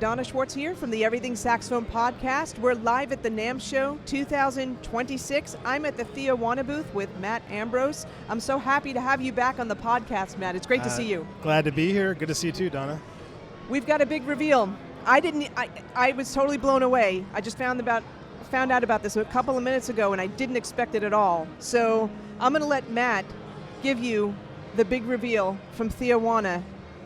Donna Schwartz here from the Everything Saxophone Podcast. We're live at the NAMM Show 2026. I'm at the Theo Wanne booth with Matt Ambrose. I'm so happy to have you back on the podcast, Matt. It's great to see you. Glad to be here. Good to see you too, Donna. We've got a big reveal. I was totally blown away. I just found out about this a couple of minutes ago, and I didn't expect it at all. So I'm going to let Matt give you the big reveal from Theo Wanne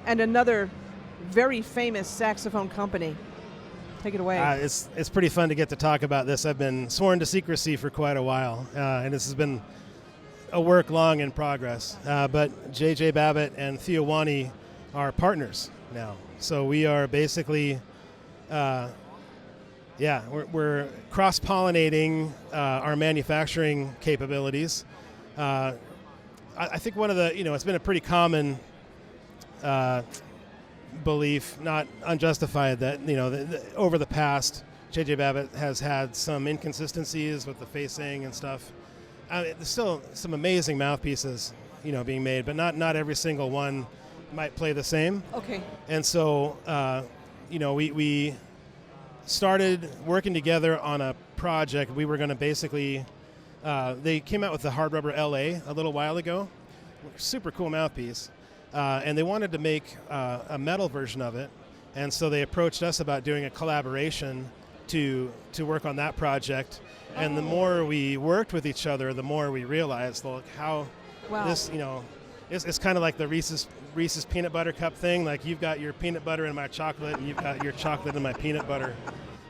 and another very famous saxophone company. Take it away. It's pretty fun to get to talk about this. I've been sworn to secrecy for quite a while, and this has been a work long in progress. But JJ Babbitt and Theo Wanne are partners now. So we are basically, we're cross-pollinating our manufacturing capabilities. I think one of the, it's been a pretty common belief, not unjustified, that over the past, JJ Babbitt has had some inconsistencies with the facing and stuff. There's still some amazing mouthpieces, being made, but not every single one might play the same. Okay. And so, we started working together on a project. We were going to basically, they came out with the Hard Rubber LA a little while ago. Super cool mouthpiece. And they wanted to make a metal version of it, and so they approached us about doing a collaboration to work on that project. And the more we worked with each other, the more we realized, look, how this, it's kind of like the Reese's peanut butter cup thing. Like, you've got your peanut butter in my chocolate, and you've got your chocolate in my peanut butter,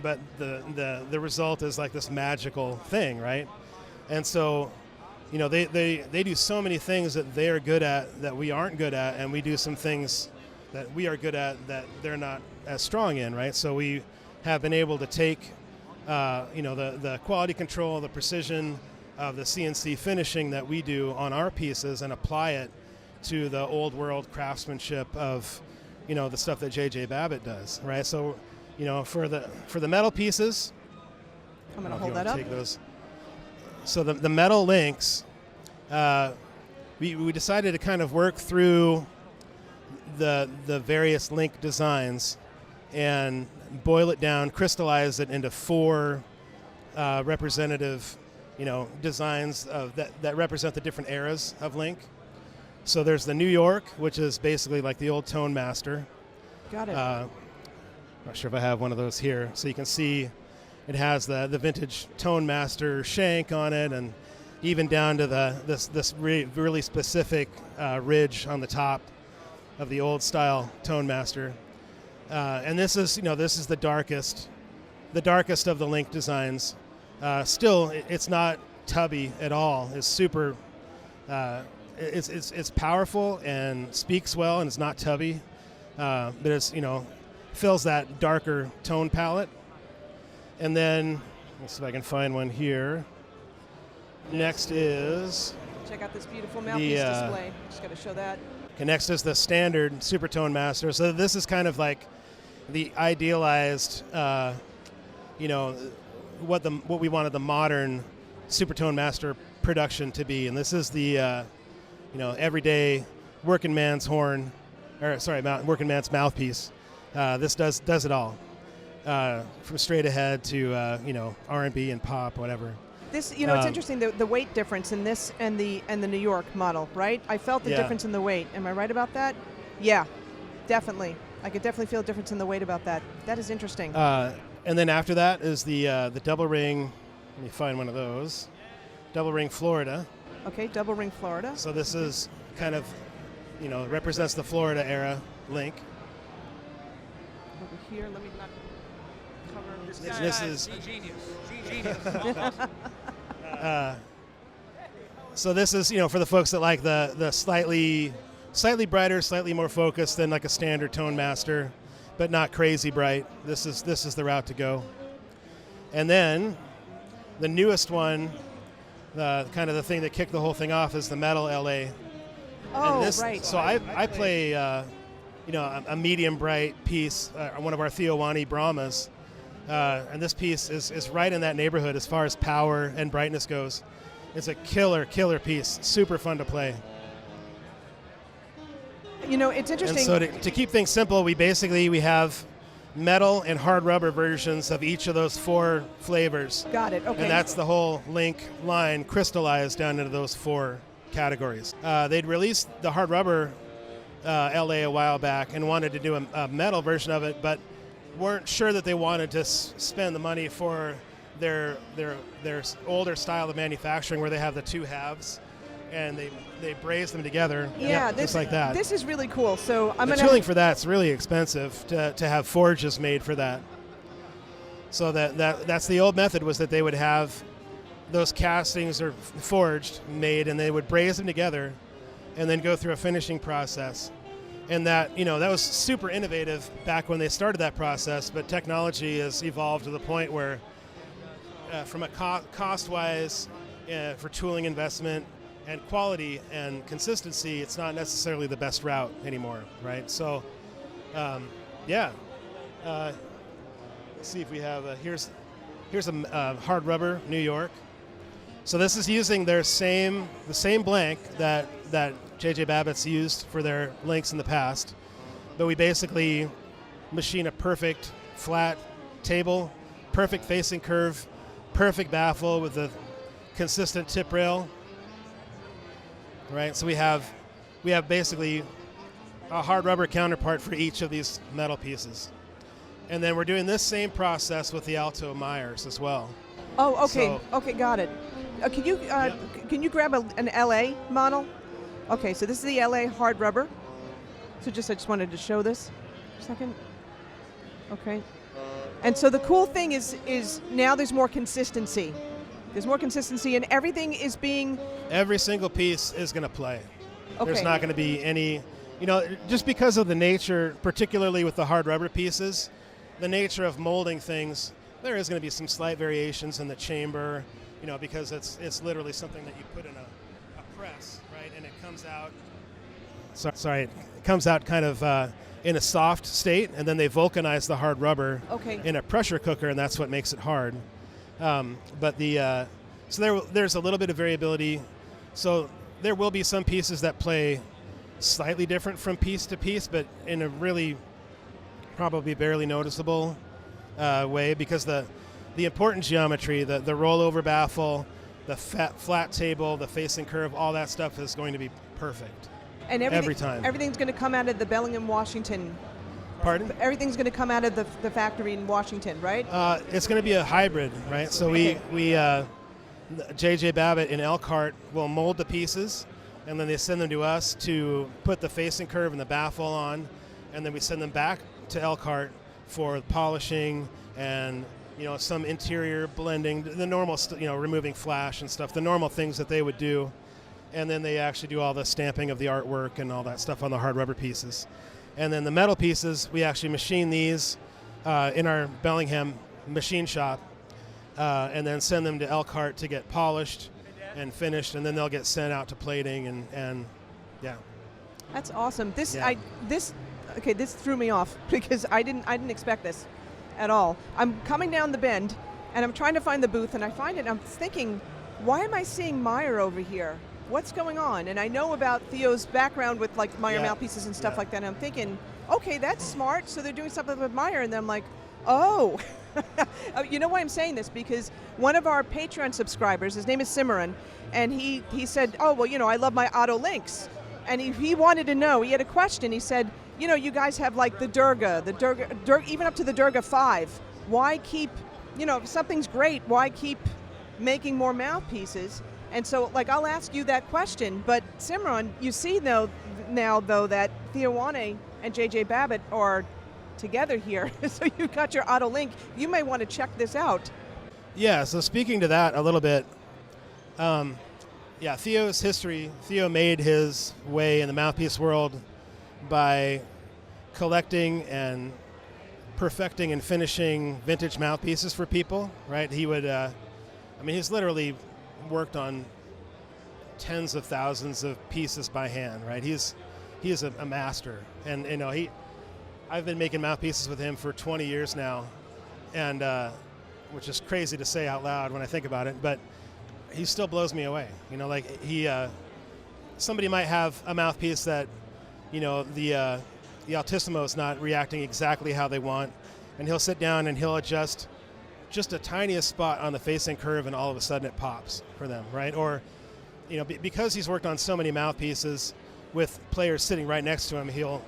but the result is like this magical thing, right? And so, they do so many things that they are good at that we aren't good at, and we do some things that we are good at that they're not as strong in, right? So we have been able to take, the quality control, the precision of the CNC finishing that we do on our pieces and apply it to the old world craftsmanship of, the stuff that JJ Babbitt does, right? So, for the metal pieces, I'm going to hold that up. Take those. So the metal links, we decided to kind of work through the various link designs and boil it down, crystallize it into four representative, designs that represent the different eras of link. So there's the New York, which is basically like the old Tone Master. Got it. Not sure if I have one of those here, so you can see. It has the vintage Tone Master shank on it, and even down to this really specific ridge on the top of the old style Tone Master. And this is the darkest of the link designs. Still, it's not tubby at all. It's super. It's powerful and speaks well, and it's not tubby. But it's fills that darker tone palette. And then, let's see if I can find one here. Next is... Check out this beautiful mouthpiece display. Just got to show that. Okay, next is the standard Supertone Master. So this is kind of like the idealized, what we wanted the modern Supertone Master production to be. And this is the, everyday working man's horn, working man's mouthpiece. This does it all. From straight ahead to R&B and pop, whatever. This, it's interesting, the weight difference in this and the New York model, right? I felt the difference in the weight. Am I right about that? Yeah, definitely. I could definitely feel a difference in the weight about that. That is interesting. And then after that is the double ring. Let me find one of those. Double ring Florida. Okay, double ring Florida. So this is kind of, represents the Florida era link. Over here, let me not cover this is genius. So this is, for the folks that like the slightly brighter, slightly more focused than like a standard Tone Master, but not crazy bright. This is the route to go. And then the newest one, kind of the thing that kicked the whole thing off, is the metal LA. Oh, right. So I play, a medium bright piece, one of our Theo Wanne Brahmas. And this piece is right in that neighborhood as far as power and brightness goes. It's a killer piece. Super fun to play. It's interesting. And so to keep things simple, we have metal and hard rubber versions of each of those 4 flavors. Got it. Okay. And that's the whole Link line crystallized down into those 4 categories. They'd released the hard rubber LA a while back and wanted to do a metal version of it, but weren't sure that they wanted to spend the money for their older style of manufacturing where they have the 2 halves and they braze them together. Yeah, just like that. This is really cool. So the tooling for that's really expensive to have forges made for that. So that's the old method, was that they would have those castings or forged, made, and they would braze them together and then go through a finishing process. And that was super innovative back when they started that process, but technology has evolved to the point where from a cost-wise, for tooling investment and quality and consistency, it's not necessarily the best route anymore, right? So, let's see if we have here's a hard rubber New York. So this is using the same blank that JJ Babbitt's used for their links in the past, but we basically machine a perfect flat table, perfect facing curve, perfect baffle with a consistent tip rail. Right, so we have basically a hard rubber counterpart for each of these metal pieces, and then we're doing this same process with the Alto Myers as well. Oh, okay, So, okay, got it. Can you grab an LA model? Okay, so this is the LA hard rubber. So I just wanted to show this for a second. Okay, and so the cool thing is now there's more consistency. There's more consistency, and everything is being... Every single piece is going to play. Okay. There's not going to be any, just because of the nature, particularly with the hard rubber pieces, the nature of molding things, there is going to be some slight variations in the chamber, because it's literally something that you put in a press, right? And it comes out, it comes out kind of in a soft state, and then they vulcanize the hard rubber in a pressure cooker, and that's what makes it hard. But there's a little bit of variability. So there will be some pieces that play slightly different from piece to piece, but in a really probably barely noticeable way, because the important geometry, the rollover baffle, the flat table, the facing curve, all that stuff is going to be perfect. And every time. Everything's going to come out of the Bellingham, Washington. Pardon? Everything's going to come out of the factory in Washington, right? It's going to be a hybrid, right? So we JJ Babbitt in Elkhart will mold the pieces, and then they send them to us to put the facing curve and the baffle on, and then we send them back to Elkhart for polishing and some interior blending, the normal removing flash and stuff, the normal things that they would do, and then they actually do all the stamping of the artwork and all that stuff on the hard rubber pieces. And then the metal pieces, we actually machine these in our Bellingham machine shop, and then send them to Elkhart to get polished and finished, and then they'll get sent out to plating and yeah. That's awesome. This threw me off because I didn't expect this at all. I'm coming down the bend, and I'm trying to find the booth, and I find it. And I'm thinking, why am I seeing Meyer over here? What's going on? And I know about Theo's background with like Meyer mouthpieces and stuff like that. And I'm thinking, okay, that's smart. So they're doing something with Meyer, and then I'm like, oh. You know why I'm saying this? Because one of our Patreon subscribers, his name is Cimarron, and he said, oh, well, I love my Otto Links. And he wanted to know, he had a question. He said, you guys have like the Durga, even up to the Durga 5. Why keep, if something's great, why keep making more mouthpieces? And so, I'll ask you that question. But Cimarron, you see now though that Theo Wanne and JJ Babbitt are together here. So you've got your Otto Link. You may want to check this out. Yeah, so speaking to that a little bit, Theo's history, Theo made his way in the mouthpiece world by collecting and perfecting and finishing vintage mouthpieces for people, right? He would, he's literally worked on tens of thousands of pieces by hand, right? He is a master, and I've been making mouthpieces with him for 20 years now, and which is crazy to say out loud when I think about it, but he still blows me away. Somebody might have a mouthpiece that, the altissimo is not reacting exactly how they want, and he'll sit down and he'll adjust just a tiniest spot on the facing curve, and all of a sudden it pops for them, right? Or, because he's worked on so many mouthpieces with players sitting right next to him, he'll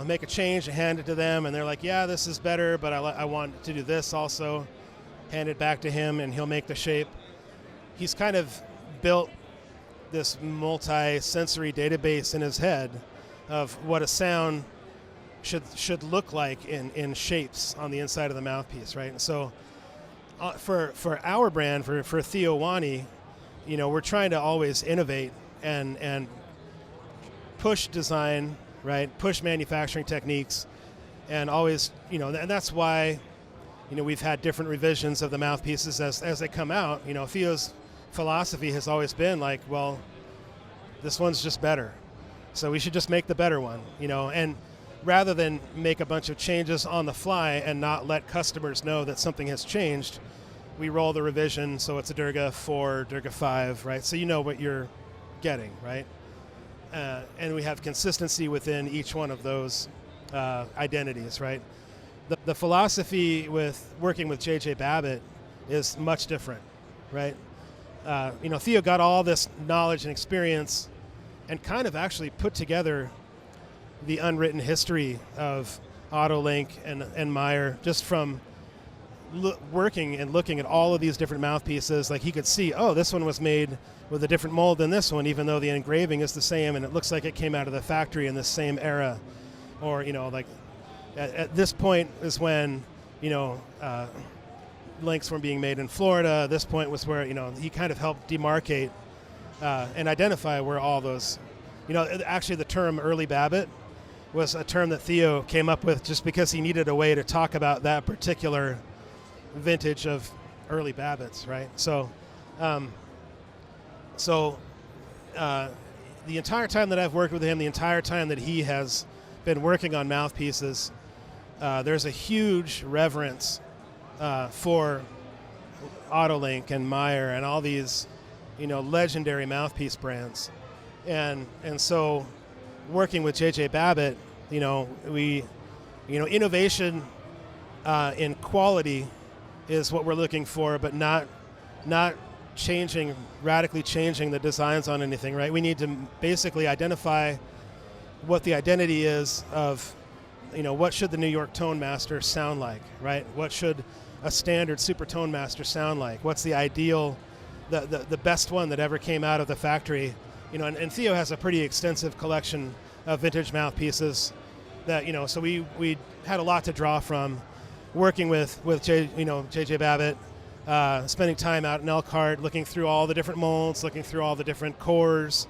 make a change and hand it to them, and they're like, yeah, this is better, but I want to do this also. Hand it back to him, and he'll make the shape. He's kind of built this multi-sensory database in his head of what a sound should look like in shapes on the inside of the mouthpiece, right? And so for our brand, for Theo Wanne, we're trying to always innovate and push design, right? Push manufacturing techniques, and always, and that's why, we've had different revisions of the mouthpieces as they come out. Theo's philosophy has always been like, well, this one's just better, so we should just make the better one, and rather than make a bunch of changes on the fly and not let customers know that something has changed, we roll the revision so it's a Durga 4, Durga 5, right? So you know what you're getting, right? And we have consistency within each one of those identities, right? The philosophy with working with JJ Babbitt is much different, right? Theo got all this knowledge and experience and kind of actually put together the unwritten history of Otto Link and Meyer just from working and looking at all of these different mouthpieces. Like, he could see, oh, this one was made with a different mold than this one, even though the engraving is the same and it looks like it came out of the factory in the same era. Or, like at this point is when, links were being made in Florida. This point was where, he kind of helped demarcate and identify where all those, actually the term early Babbitt was a term that Theo came up with just because he needed a way to talk about that particular vintage of early Babbitts, right? So, the entire time that I've worked with him, the entire time that he has been working on mouthpieces, there's a huge reverence for Otto Link and Meyer and all these, legendary mouthpiece brands, and so working with JJ Babbitt, innovation in quality is what we're looking for, but not radically changing the designs on anything, right? We need to basically identify what the identity is of, what should the New York Tone Master sound like, right? What should a standard Super Tone Master sound like? What's the ideal, the best one that ever came out of the factory? And Theo has a pretty extensive collection of vintage mouthpieces that, so we had a lot to draw from working with JJ Babbitt, spending time out in Elkhart, looking through all the different molds, looking through all the different cores,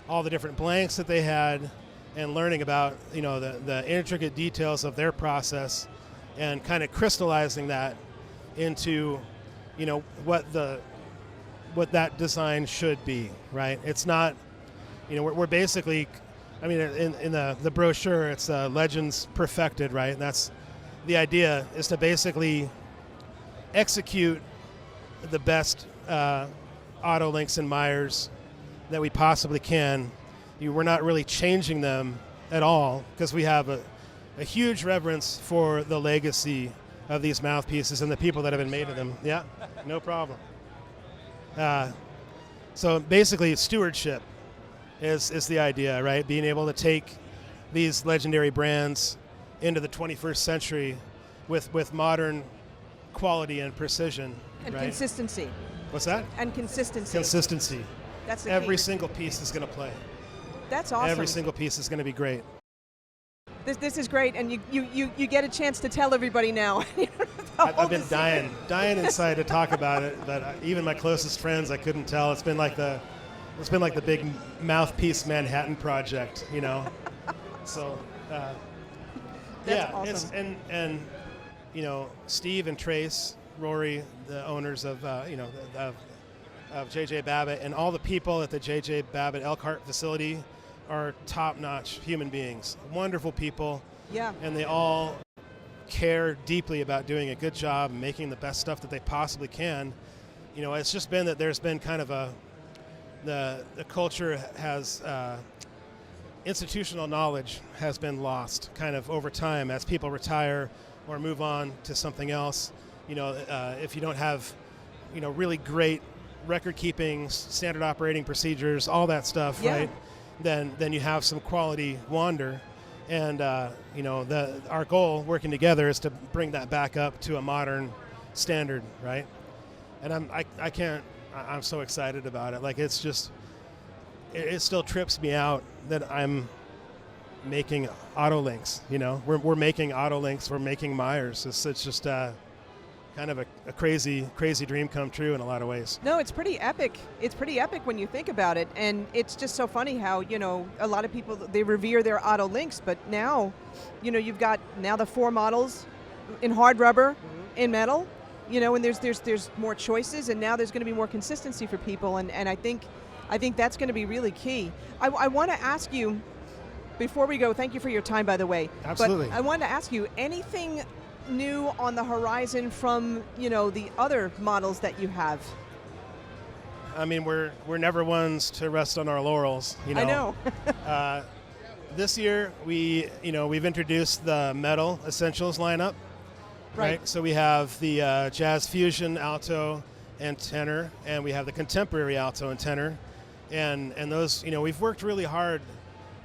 all the different blanks that they had, and learning about, the intricate details of their process, and kind of crystallizing that into, what that design should be, right? It's not, we're basically, in the brochure, it's Legends Perfected, right? And that's the idea, is to basically execute the best Otto Links and Meyers that we possibly can. We're not really changing them at all, because we have a huge reverence for the legacy of these mouthpieces and the people that have been made of them. Yeah, no problem. So basically, stewardship is the idea, right? Being able to take these legendary brands into the 21st century with modern quality and precision. And right? consistency. What's that? And consistency. Consistency. That's the Every key. single piece is going to play. That's awesome. Every single piece is going to be great. This is great, and you get a chance to tell everybody now. I've been dying inside to talk about it, but even my closest friends, I couldn't tell. It's been like the big Mouthpiece Manhattan project, So, That's awesome. and Steve and Trace, Rory, the owners of of JJ Babbitt, and all the people at the JJ Babbitt Elkhart facility are top-notch human beings, wonderful people. Yeah. And they all care deeply about doing a good job and making the best stuff that they possibly can. It's just been that there's been kind of the culture has, institutional knowledge has been lost kind of over time as people retire or move on to something else. If you don't have, really great record keeping, standard operating procedures, all that stuff, right? Then you have some quality wander. And our goal working together is to bring that back up to a modern standard, right? And I'm so excited about it. Like, it's just, it still trips me out that I'm making Otto Links. We're making Otto Links, we're making Myers. It's just kind of a crazy dream come true in a lot of ways. No, it's pretty epic. It's pretty epic when you think about it, and it's just so funny how a lot of people, they revere their Otto Links, but now, you've got now the 4 models in hard rubber, in metal, and there's more choices, and now there's going to be more consistency for people, and I think that's going to be really key. I want to ask you, before we go, thank you for your time, by the way. Absolutely. But I wanted to ask you, anything new on the horizon from the other models that you have? I mean, we're never ones to rest on our laurels. I know. This year we've introduced the metal essentials lineup. Right. So we have the jazz fusion alto and tenor, and we have the contemporary alto and tenor, and those we've worked really hard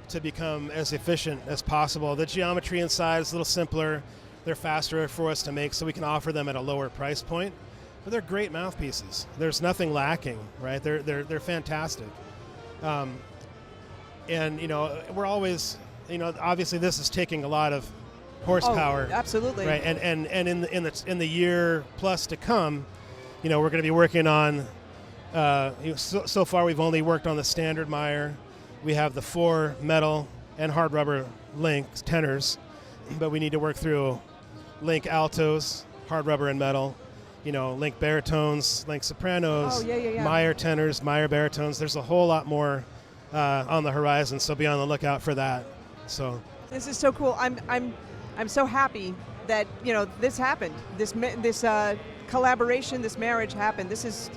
to become as efficient as possible. The geometry inside is a little simpler. They're faster for us to make, so we can offer them at a lower price point. But they're great mouthpieces. There's nothing lacking, right? They're fantastic. And we're always, obviously this is taking a lot of horsepower. Oh, absolutely. Right. And in the year plus to come, we're going to be working on. So far we've only worked on the standard Meyer. We have the 4 metal and hard rubber Links tenors, but we need to work through Link altos, hard rubber and metal, Link baritones, Link sopranos, Meyer tenors, Meyer baritones. There's a whole lot more on the horizon, so be on the lookout for that. So this is so cool. I'm so happy that this happened. This collaboration, this marriage happened. This is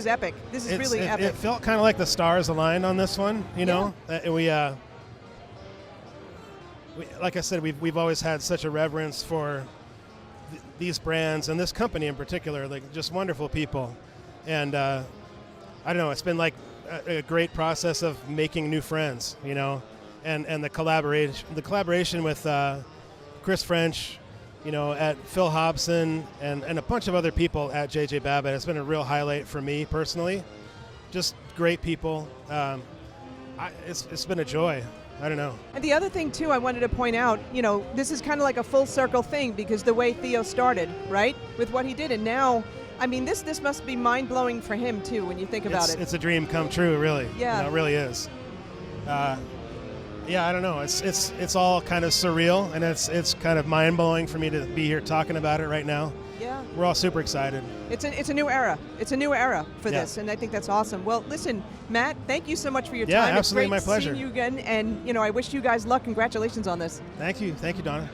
epic. This is really epic. It felt kind of like the stars aligned on this one. We, like I said, we've always had such a reverence for these brands and this company in particular, like just wonderful people. And I don't know, it's been like a great process of making new friends, and the collaboration with Chris French, at Phil Hobson and a bunch of other people at JJ Babbitt. It's been a real highlight for me personally. Just great people. It's been a joy. I don't know. And the other thing, too, I wanted to point out, this is kind of like a full circle thing, because the way Theo started, right, with what he did, and now, I mean, this must be mind-blowing for him, too, when you think about it. It's a dream come true, really. Yeah. It really is. I don't know. It's all kind of surreal, and it's kind of mind-blowing for me to be here talking about it right now. Yeah. We're all super excited. It's a new era. It's a new era for this, and I think that's awesome. Well, listen, Matt, thank you so much for your time. Yeah, absolutely, my pleasure. It's great seeing you again, and I wish you guys luck. Congratulations on this. Thank you, Donna.